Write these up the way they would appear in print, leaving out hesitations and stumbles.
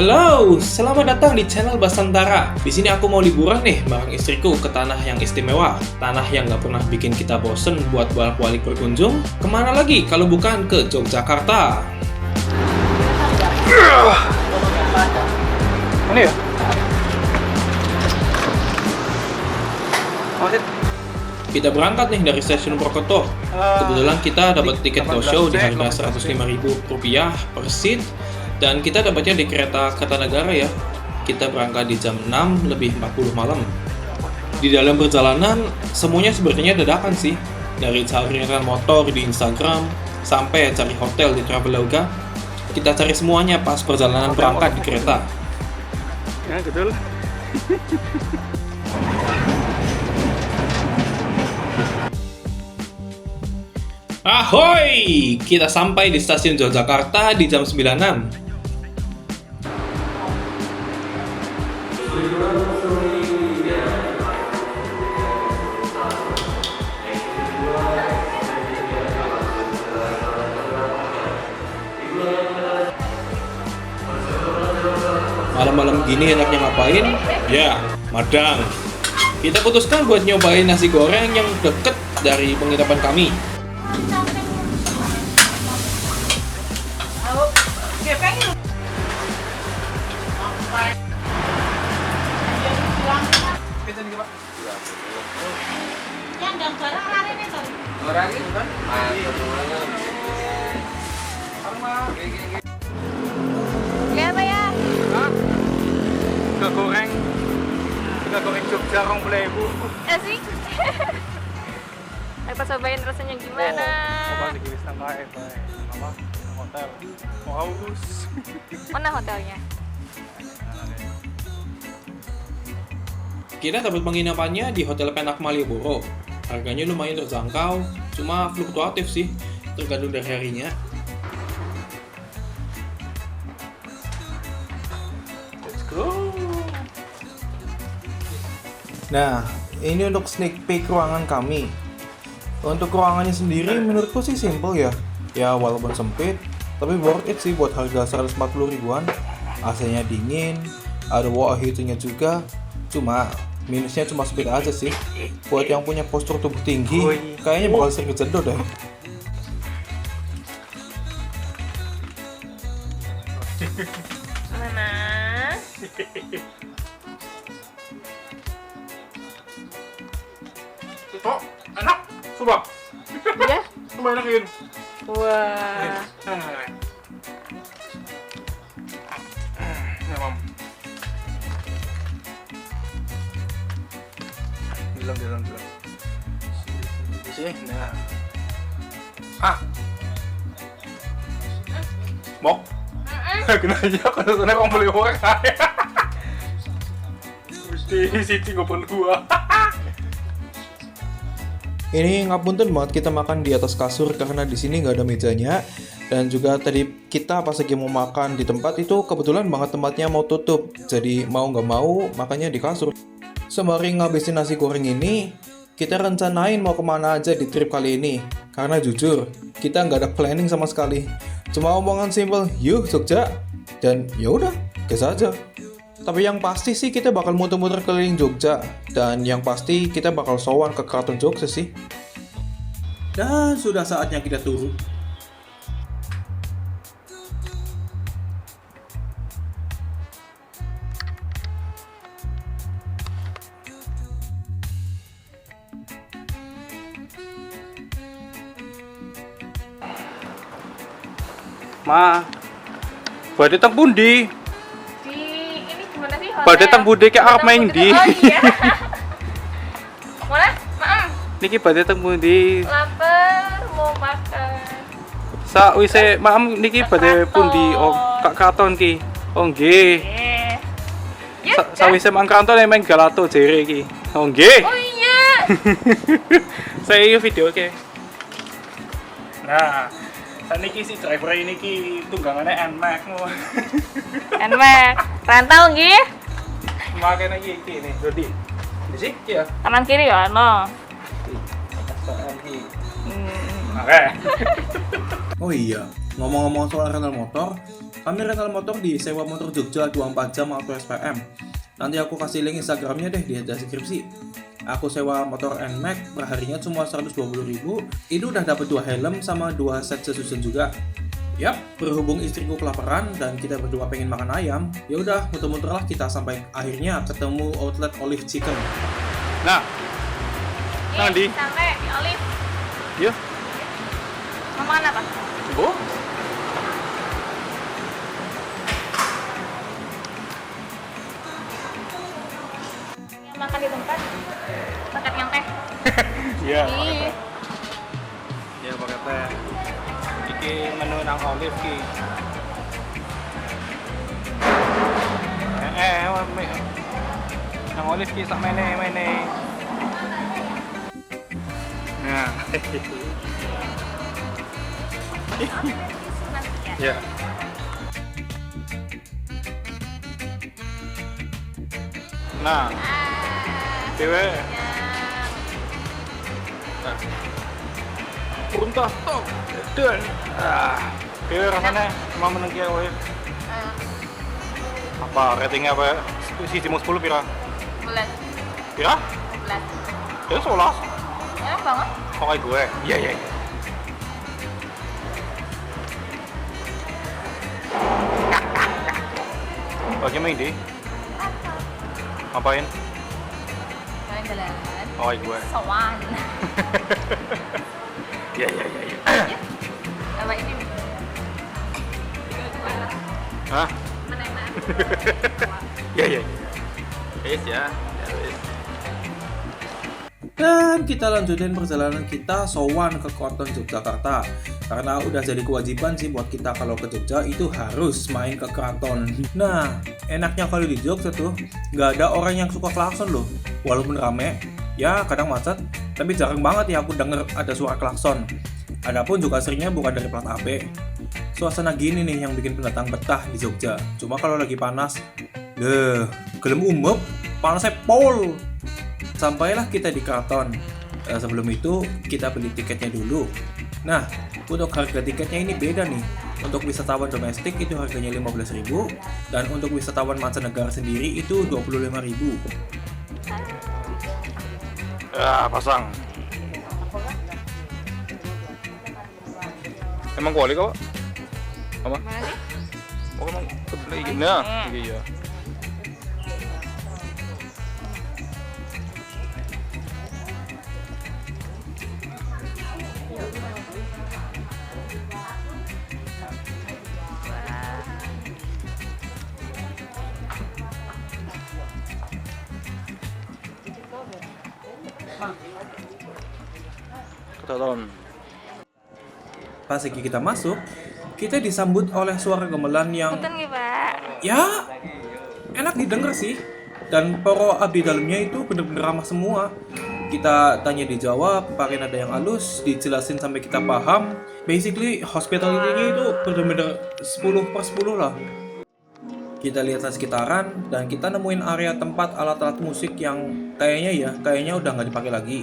Halo, selamat datang di channel Basantara. Di sini aku mau liburan nih bareng istriku ke tanah yang istimewa, tanah yang nggak pernah bikin kita bosen buat bolak-balik berkunjung. Kemana lagi kalau bukan ke Yogyakarta? Ini ya? Kita berangkat nih dari stasiun Purwokerto. Kebetulan kita dapat tiket go show di harga Rp105.000 per seat. Dan kita dapatnya di kereta Kertanegara ya. Kita berangkat di jam 6:40 malam. Di dalam perjalanan, semuanya sebenarnya dadakan sih. Dari cari rel motor di Instagram, sampai cari hotel di Traveloka. Kita cari semuanya pas perjalanan berangkat di kereta. Ya, betul. Ahoy! Kita sampai di stasiun Yogyakarta di jam 9-an. Malam-malam gini enaknya ngapain? Ya, madang. Kita putuskan buat nyobain nasi goreng yang deket dari penginapan kami. Ya, Pak ya. Iga goreng Jogja 20.000. Asik. Kita cobain rasanya gimana. Coba dikiris tambah Mama, hotel. Mau haus. Mana hotelnya? Kita dapat penginapannya di Hotel Penak Malioboro. Harganya lumayan terjangkau, cuma fluktuatif sih, tergantung dari harinya. Let's go. Nah, ini untuk sneak peek ruangan kami. Untuk ruangannya sendiri menurutku sih simple ya. Ya walaupun sempit, tapi worth it sih buat harga 140 ribuan. AC-nya dingin, ada water heater-nya juga. Cuma minusnya cuma sempit aja sih. Buat yang punya postur tubuh tinggi, kayaknya bakal sering kejedot deh. Mana? Oh, enak. Coba. Ya? Coba enakin. Wah. Ya, Mam. Bilang. Di sini. Nah. Mok. Kena aja kalau sana kamu beli orang. Mesti siti nggak perlu gua. Ini ngapunten banget kita makan di atas kasur karena di sini nggak ada mejanya. Dan juga tadi kita pas lagi mau makan di tempat itu kebetulan banget tempatnya mau tutup. Jadi mau nggak mau makannya di kasur. Sembari ngabisin nasi goreng ini, kita rencanain mau kemana aja di trip kali ini. Karena jujur, kita nggak ada planning sama sekali. Cuma omongan simple, yuk Jogja. Dan yaudah, gas aja. Tapi yang pasti sih kita bakal muter-muter keliling Jogja. Dan yang pasti kita bakal sowan ke Keraton Jogja sih. Dan sudah saatnya kita turun. Ma. Badhe teng pundi? Di ini gimana sih hotel? Badhe teng pundi ki arep main ndi? Oh iya. Mana? Maem. Niki badhe teng pundi? Lapar, mau makan. Sakwise maem niki badhe pundi? Oh, Kak Kraton ki. Oh nggih. Ya. Sawise Mang Kraton main Galato jere iki. Oh nggih. Oh iya. Saya video oke. Nah, saniki si driver ini ki tunggangannya NMAX mau. Enak. Rantau nggih. Makanya iki nih, Dodi. Di sini ya. Kanan kiri ya, no. Oke. Oh iya, ngomong-ngomong soal rental motor, Kami rental motor di Sewa Motor Jogja 24 jam atau SPM. Nanti aku kasih link Instagramnya deh di deskripsi. Aku sewa motor NMAX perharinya cuma 120.000. Itu udah dapat 2 helm sama 2 set sesusun juga. Yap, berhubung istriku kelaparan dan kita berdua pengen makan ayam, ya udah muter-muterlah kita sampai akhirnya ketemu outlet Olive Chicken. Nah, di. Sampai di Olive. Iya. Mau makan apa? Bu. Yang makan di tempat. Makan yang teh. Iya. Ih. Ya pakai teh. Iki menu nang Olive ki. Nang Olive ki sak mene. Nah. Ya. Nah, dewe. Nah. Unta tok. Dan dewe rasanya emang meneng ki Olive. Apa ratingnya apa? Sisi 10 pira? Bulat. Pira? Bulat. Ya 11. Enak banget. Pokoknya gue. Iya. Bagaimana ini? Ngapain? Jalan-jalan. Pokoknya gue. Sowan. Iya. Apa ini? Hah? Mana yang mana? Iya. Yes ya. Dan kita lanjutin perjalanan kita sowan ke Keraton Yogyakarta. Karena udah jadi kewajiban sih buat kita kalau ke Jogja itu harus main ke keraton. Nah, enaknya kalau di Jogja tuh nggak ada orang yang suka klakson loh. Walaupun rame, ya kadang macet, tapi jarang banget ya aku denger ada suara klakson. Adapun juga seringnya bukan dari plat AP. Suasana gini nih yang bikin pendatang betah di Jogja. Cuma kalau lagi panas, gelem umep, panasnya pol. Sampailah kita di keraton. Sebelum itu kita beli tiketnya dulu. Nah, untuk harga tiketnya ini beda nih. Untuk wisatawan domestik itu harganya 15.000 dan untuk wisatawan mancanegara sendiri itu 25.000. Ya, pasang. Emang kuali kok? Apa? Mana sih? Oh, emang lagi nah, iya. Ketahuan. Pas lagi kita masuk, kita disambut oleh suara gamelan yang Punten nggih, Pak. ya enak didengar sih. Dan para abdi dalamnya itu bener-bener ramah semua. Kita tanya dijawab, pakai nada yang halus, dijelasin sampai kita paham. Basically hospitality-nya itu bener-bener 10/10 lah. Kita lihat sekitaran dan kita nemuin area tempat alat-alat musik yang kayaknya udah nggak dipakai lagi.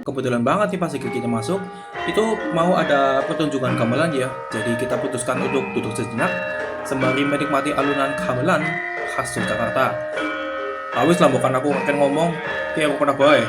Kebetulan banget nih pas kita masuk, itu mau ada pertunjukan gamelan ya. Jadi kita putuskan untuk duduk sejenak sembari menikmati alunan gamelan khas Yogyakarta. Awis lah bukan aku akan ngomong, kayak aku pernah bae.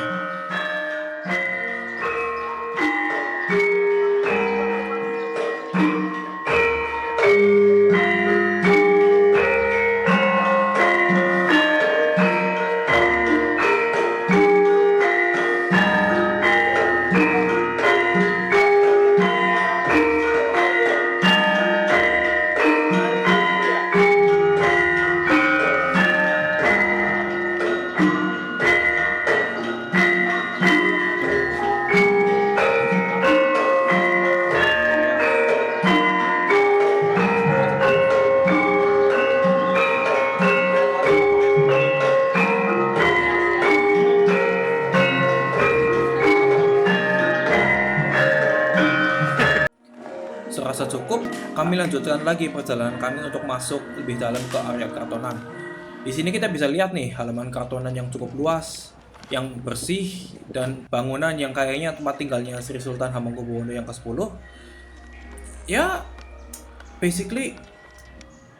kami lanjutkan lagi perjalanan kami untuk masuk lebih dalam ke area kartonan. Di sini kita bisa lihat nih halaman kartonan yang cukup luas, yang bersih, dan bangunan yang kayaknya tempat tinggalnya Sri Sultan Hamengkubuwono yang ke-10. Ya, basically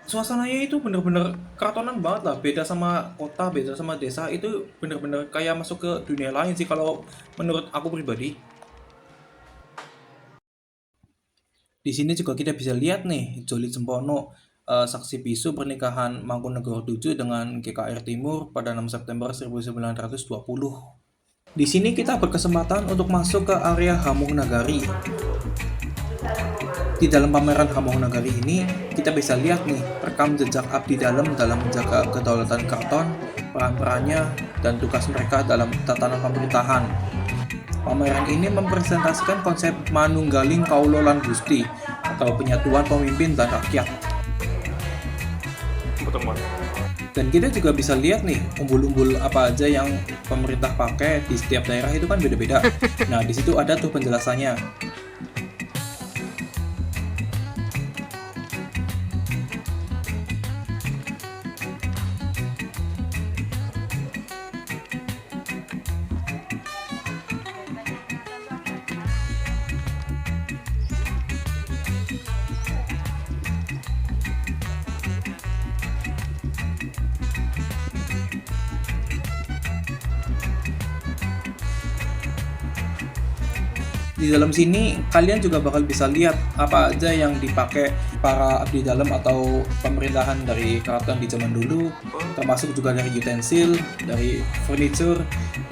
suasananya itu bener-bener kartonan banget lah, beda sama kota, beda sama desa, itu bener-bener kayak masuk ke dunia lain sih kalau menurut aku pribadi. Di sini juga kita bisa lihat nih Joli Sempono, saksi bisu pernikahan Mangkunegoro VII dengan GKR Timur pada 6 September 1920. Di sini kita berkesempatan untuk masuk ke area Hamung Nagari. Di dalam pameran Hamung Nagari ini, kita bisa lihat nih rekam jejak abdi dalam menjaga kedaulatan keraton, peran-perannya, dan tugas mereka dalam tatanan pemerintahan. Pameran ini mempresentasikan konsep manunggaling kaulo lan gusti atau penyatuan pemimpin dan rakyat. Dan kita juga bisa lihat nih umbul-umbul apa aja yang pemerintah pakai di setiap daerah itu kan beda-beda. Nah, di situ ada tuh penjelasannya. Di dalam sini kalian juga bakal bisa lihat apa aja yang dipakai para abdi dalam atau pemerintahan dari keraton di zaman dulu, termasuk juga dari utensil, dari furniture,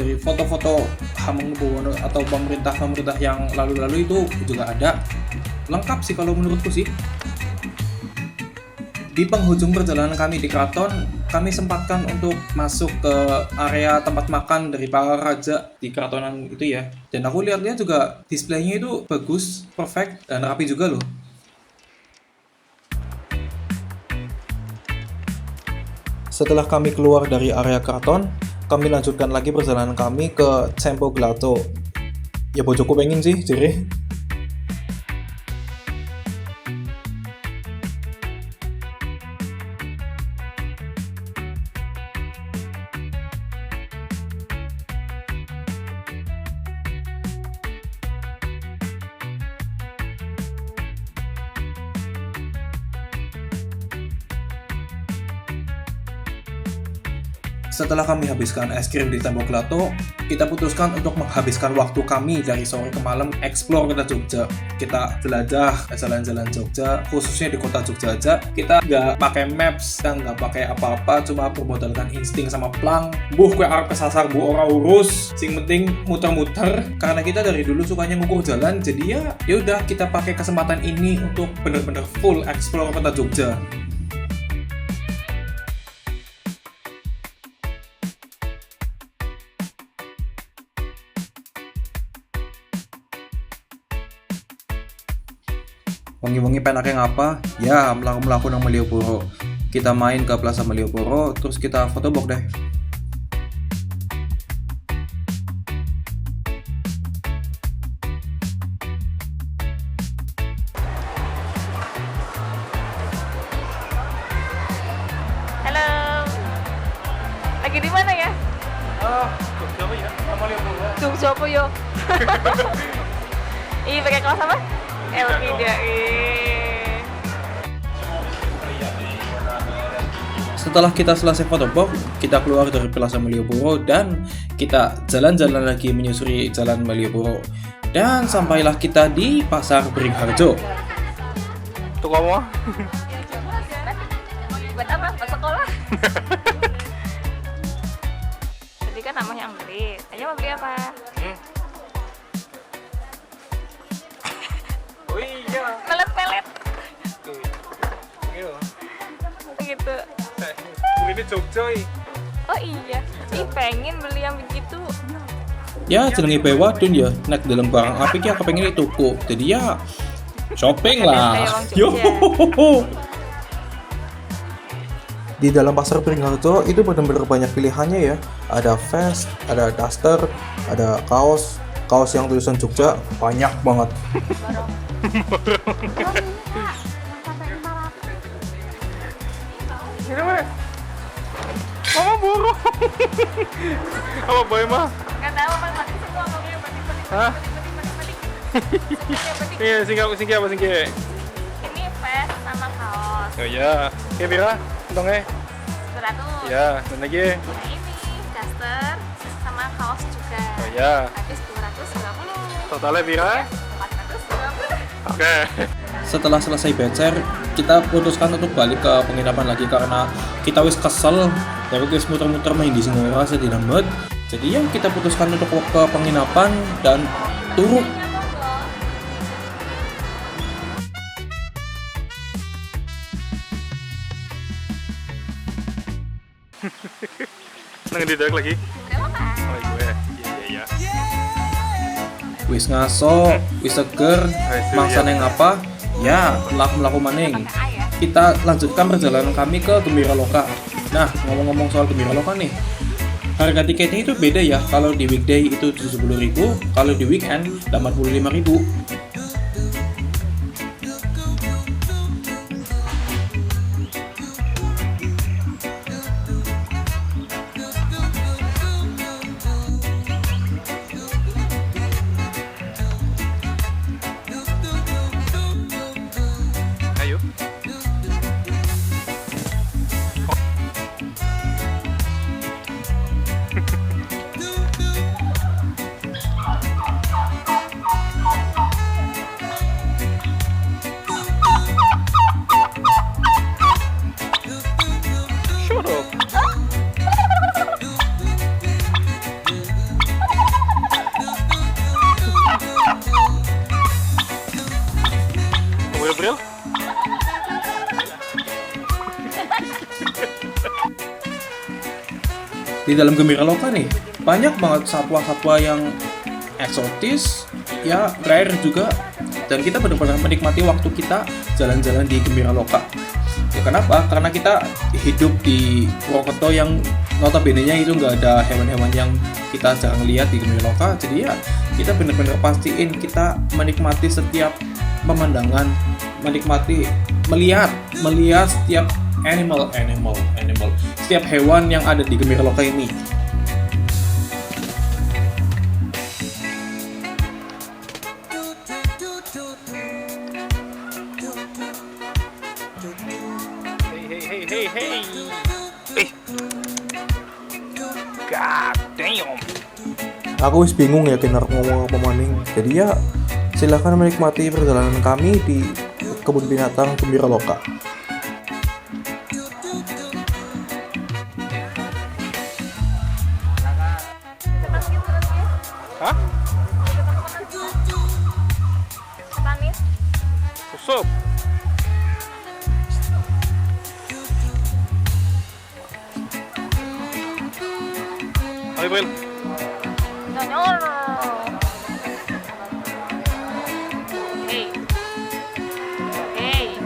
dari foto-foto Hamengkubuwono atau pemerintah-pemerintah yang lalu-lalu itu juga ada. Lengkap sih kalau menurutku sih. Di penghujung perjalanan kami di keraton, kami sempatkan untuk masuk ke area tempat makan dari para raja di keratonan itu ya. Dan aku lihat-lihat juga displaynya itu bagus, perfect, dan rapi juga loh. Setelah kami keluar dari area keraton, kami lanjutkan lagi perjalanan kami ke Cempo Glato. Ya bojoku pengen sih, jadi. Setelah kami habiskan es krim di Cempo Glato, kita putuskan untuk menghabiskan waktu kami dari sore ke malam explore kota Jogja. Kita jelajah jalan-jalan Jogja, khususnya di kota Jogja aja. Kita nggak pakai maps dan nggak pakai apa-apa, cuma bermodalkan insting sama plang. Buh, kue arep kesasar bu ora urus. Sing penting muter-muter. Karena kita dari dulu sukanya ngukur jalan, jadi ya udah kita pakai kesempatan ini untuk bener-bener full explore kota Jogja. Wengi-wengi penake ngapa? Ya, melaku-melaku nang Malioboro. Kita main ke Plaza Malioboro, terus kita fotobok deh. Halo. Lagi di mana ya? Jogja apa ya? Malioboro. Jogja apa yo? Ih, pakai kelas apa? Tidak. Setelah kita selesai fotobok, kita keluar dari Plaza Malioboro dan kita jalan-jalan lagi menyusuri jalan Malioboro. Dan sampailah kita di Pasar Beringharjo. Tuh kamu? Buat apa? Buat sekolah. Tadi kan namanya Amrit. Ayo mau beli apa? Oh iya. Pelet-pelet. Iya. Gitu. Ini Jogja. Oh iya. Ih, pengen beli yang begitu. Ya, jenenge bawa dun ya, nek dalam barang apik ya kepengen itu tuku. Jadi ya shopping lah. Yo. Di dalam pasar Beringharjo itu benar-benar banyak pilihannya ya. Ada vest, ada daster, ada kaos yang tulisan Jogja banyak banget. Minum ya. Mama burung. Apa boy mah? Nggak tahu apa mati semua ngomongnya batik. Hah? Iya, singki apa singki? Ini vest sama kaos. Oh iya. Oke, Bira, untungnya. 200. Ya, dan lagi. Nah ini daster sama kaos juga. Oh iya. Habis 250. Totalnya Bira? 450. Oke. Setelah selesai becer, kita putuskan untuk balik ke penginapan lagi karena kita wis kesel dari wis muter-muter main di Singora sedina banget. Jadi ya kita putuskan untuk ke penginapan dan turu. Nang didak lagi? Berapa kan? Oh gue. Iya. Wis ngaso, wis seger, mangsane ngapa? Ya, melaku maning. Pakai A ya. Kita lanjutkan perjalanan kami ke Gembira Loka. Nah, ngomong-ngomong soal Gembira Loka nih, harga tiketnya itu beda ya. Kalau di weekday itu 70.000, kalau di weekend 85.000. Ayo. Shut up. Bril? Di dalam Gembira Loka nih, banyak banget satwa-satwa yang eksotis, ya rare juga. Dan kita benar-benar menikmati waktu kita jalan-jalan di Gembira Loka. Ya kenapa? Karena kita hidup di Purwokerto yang notabene-nya itu nggak ada hewan-hewan yang kita jarang lihat di Gembira Loka. Jadi ya kita benar-benar pastiin kita menikmati setiap pemandangan, melihat setiap animal, setiap hewan yang ada di Gembira Loka ini. Hey. God damn. Aku wis bingung ya kena ngomong apa maning. Jadi ya silahkan menikmati perjalanan kami di kebun binatang Gembira Loka. Hah? Manis. Susup. Ayo, Bril. Nyor. Hey.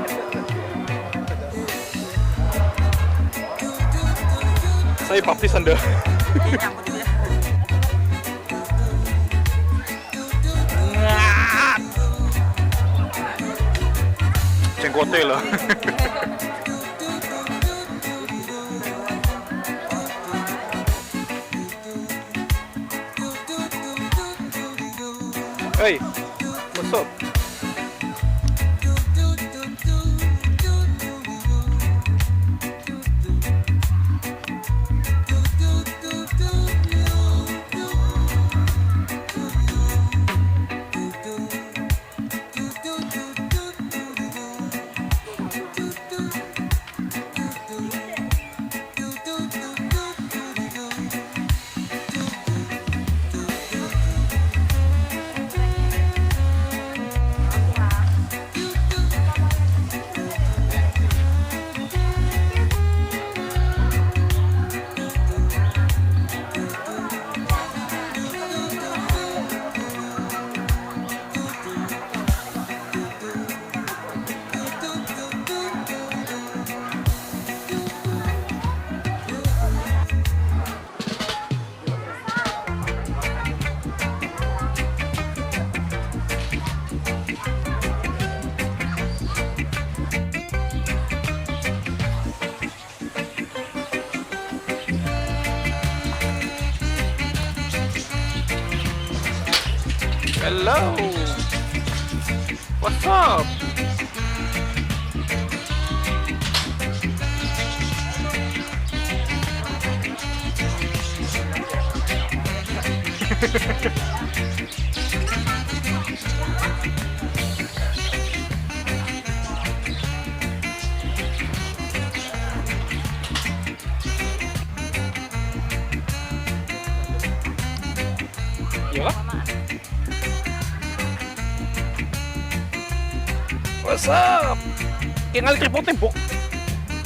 Saya baptis Anda. Nyambut dia. Cengkote lah. Hey, what's up? Hello. What's up? Iya kah? What's up? Tinggal tembok.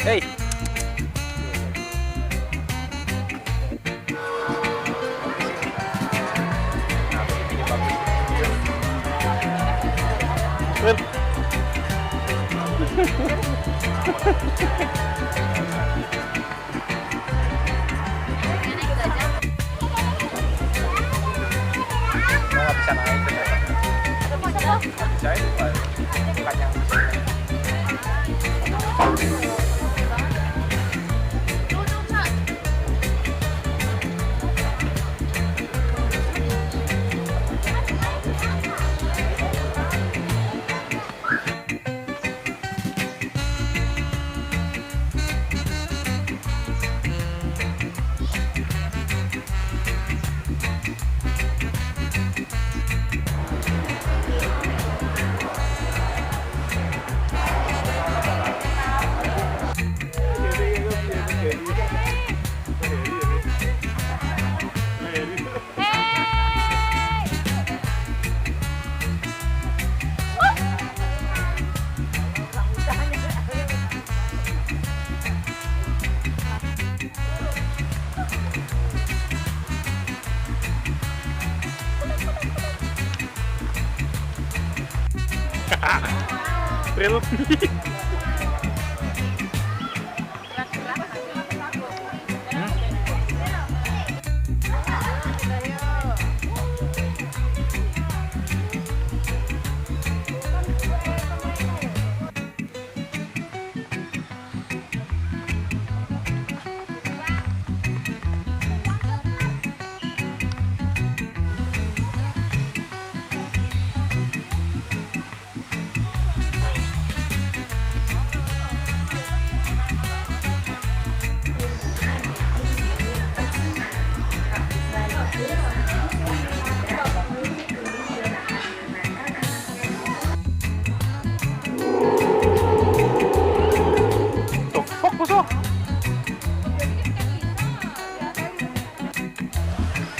Hey. Well. Nggak bisa naik ternyata. Bisa itu bukan yang Real.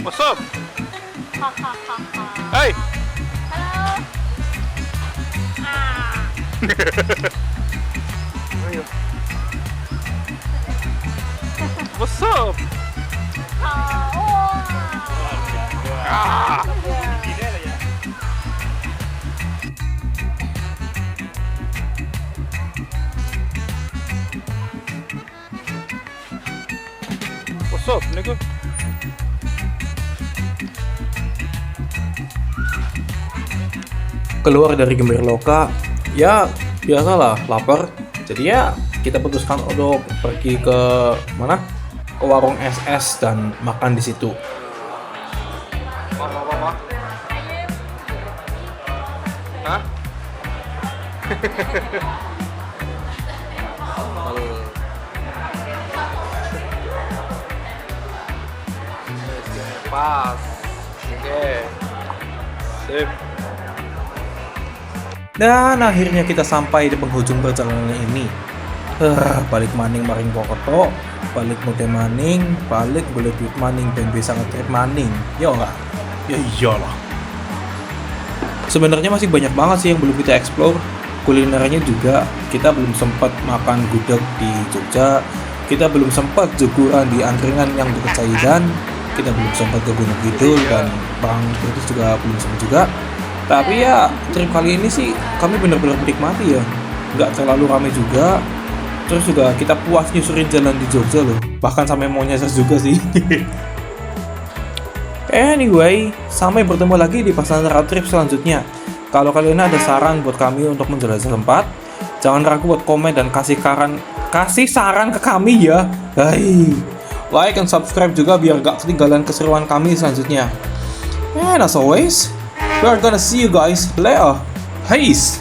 What's up? Hey. Halo. What's up? Ah. What's up, nigga? Keluar dari Gembirloka, ya biasalah lapar. Jadi ya kita putuskan untuk pergi ke mana? Ke warung SS dan makan di situ. Hah? Pas. Oke. Sip. Dan akhirnya kita sampai di penghujung perjalanan ini. Balik maning maring Pokoto, balik mute maning, balik boleh duit maning dan bisa ngetrip maning. Ya enggak? Ya iyalah. Sebenarnya masih banyak banget sih yang belum kita explore. Kulinernya juga kita belum sempat makan gudeg di Jogja, kita belum sempat jeguran di angkringan yang dekat Caidan, kita belum sempat ke Gunung Kidul dan Perang Tritis juga belum sempat juga. Tapi ya trip kali ini sih kami benar-benar menikmati ya, nggak terlalu ramai juga. Terus juga kita puas nyusurin jalan di Jogja loh, bahkan sampai mau nyasar juga sih. Anyway, sampai bertemu lagi di pasangan road trip selanjutnya. Kalau kalian ada saran buat kami untuk menjelajah tempat, jangan ragu buat komen dan kasih saran ke kami ya. Hai, like and subscribe juga biar gak ketinggalan keseruan kami selanjutnya. And as always, We are gonna see you guys later. Peace.